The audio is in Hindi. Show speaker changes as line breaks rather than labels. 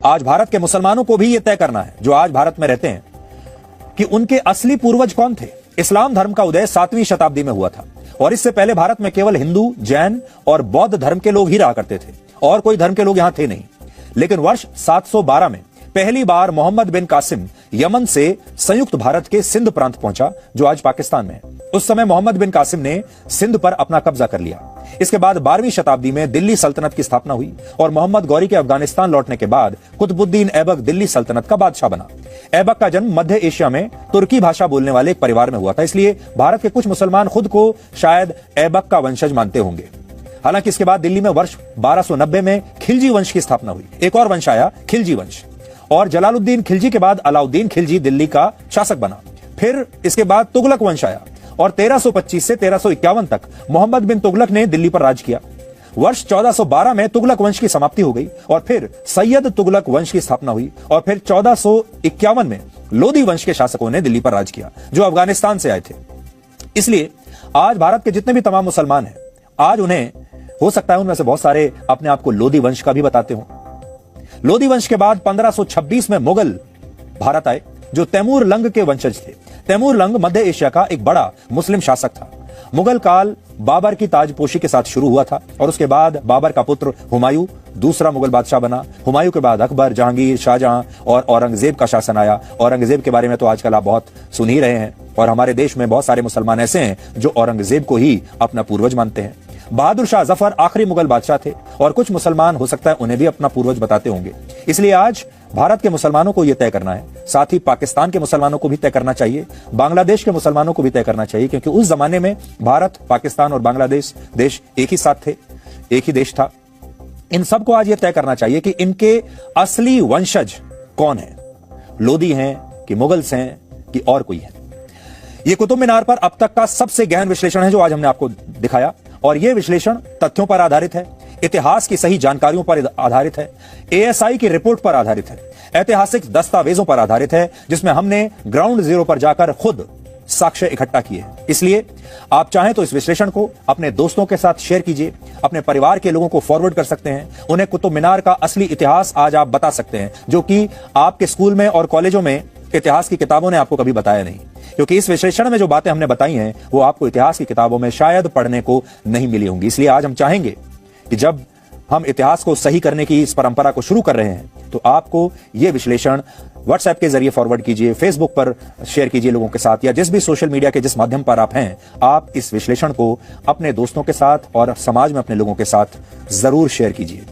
आज भारत के मुसलमानों को भी यह तय करना है, जो आज भारत में रहते हैं, कि उनके असली पूर्वज कौन थे। इस्लाम धर्म का उदय 7वीं शताब्दी में हुआ था और इससे पहले भारत में केवल हिंदू, जैन और बौद्ध धर्म के लोग ही रहा करते थे और कोई धर्म के लोग यहां थे नहीं। लेकिन वर्ष 712 में पहली बार मोहम्मद बिन कासिम यमन से संयुक्त भारत के सिंध प्रांत पहुंचा, जो आज पाकिस्तान में है। उस समय मोहम्मद बिन कासिम ने सिंध पर अपना कब्जा कर लिया। इसके बाद 12वीं शताब्दी में दिल्ली सल्तनत की स्थापना हुई और मोहम्मद गौरी के अफगानिस्तान लौटने के बाद कुतुबुद्दीन ऐबक दिल्ली सल्तनत का बादशाह बना। ऐबक का जन्म मध्य एशिया में तुर्की भाषा बोलने वाले एक परिवार में हुआ था, इसलिए भारत के कुछ मुसलमान खुद को शायद ऐबक का वंशज मानते होंगे। हालांकि इसके बाद दिल्ली में वर्ष 1290 में खिलजी वंश की स्थापना हुई। एक और वंश आया, खिलजी वंश, और जलालुद्दीन खिलजी के बाद अलाउद्दीन खिलजी दिल्ली का शासक बना। फिर इसके बाद तुगलक वंश आया और 1325 से 1351 तक मोहम्मद बिन तुगलक ने दिल्ली पर राज किया। वर्ष 1412 में तुगलक वंश की समाप्ति हो गई और फिर सैयद तुगलक वंश की स्थापना हुई और फिर 1451 में लोदी वंश के शासकों ने दिल्ली पर राज किया, जो अफगानिस्तान से आए थे। इसलिए आज भारत के जितने भी तमाम मुसलमान हैं, आज उन्हें हो सकता है उनमें से बहुत सारे अपने आप को लोदी वंश का भी बताते हों। लोदी वंश के बाद 1526 में मुगल भारत आए, जो तैमूर लंग के वंशज थे। तैमूर लंग मध्य एशिया का एक बड़ा मुस्लिम शासक था। मुगल काल बाबर की ताजपोशी के साथ शुरू हुआ था और उसके बाद बाबर का पुत्र हुमायूं दूसरा मुगल बादशाह बना। हुमायूं के बाद अकबर, जहांगीर, शाहजहां और औरंगजेब का शासन आया। औरंगजेब के बारे में तो आजकल आप बहुत सुन ही रहे हैं और हमारे देश में बहुत सारे मुसलमान ऐसे हैं जो औरंगजेब को ही अपना पूर्वज मानते हैं। बहादुर शाह जफर आखिरी मुगल बादशाह थे और कुछ मुसलमान हो सकता है उन्हें भी अपना पूर्वज बताते होंगे। इसलिए आज भारत के मुसलमानों को यह तय करना है, साथ ही पाकिस्तान के मुसलमानों को भी तय करना चाहिए, बांग्लादेश के मुसलमानों को भी तय करना चाहिए, क्योंकि उस जमाने में भारत, पाकिस्तान और बांग्लादेश देश एक ही साथ थे, एक ही देश था। इन सबको आज यह तय करना चाहिए कि इनके असली वंशज कौन है, लोदी हैं कि मुगल्स हैं कि और कोई है। यह कुतुब मीनार पर अब तक का सबसे गहन विश्लेषण है जो आज हमने आपको दिखाया, और यह विश्लेषण तथ्यों पर आधारित है, इतिहास की सही जानकारियों पर आधारित है, एएसआई की रिपोर्ट पर आधारित है, ऐतिहासिक दस्तावेजों पर आधारित है, जिसमें हमने ग्राउंड जीरो पर जाकर खुद साक्ष्य इकट्ठा किए हैं। इसलिए आप चाहें तो इस विश्लेषण को अपने दोस्तों के साथ शेयर कीजिए, अपने परिवार के लोगों को फॉरवर्ड कर सकते हैं। उन्हें कुतुब मीनार का असली इतिहास आज आप बता सकते हैं, जो कि आपके स्कूल में और कॉलेजों में इतिहास की किताबों ने आपको कभी बताया नहीं, क्योंकि इस विश्लेषण में जो बातें हमने बताई हैं वो आपको इतिहास की किताबों में शायद पढ़ने को नहीं मिली होंगी। इसलिए आज हम चाहेंगे कि जब हम इतिहास को सही करने की इस परंपरा को शुरू कर रहे हैं तो आपको यह विश्लेषण व्हाट्सएप के जरिए फॉरवर्ड कीजिए, फेसबुक पर शेयर कीजिए लोगों के साथ, या जिस भी सोशल मीडिया के जिस माध्यम पर आप हैं, आप इस विश्लेषण को अपने दोस्तों के साथ और समाज में अपने लोगों के साथ जरूर शेयर कीजिए।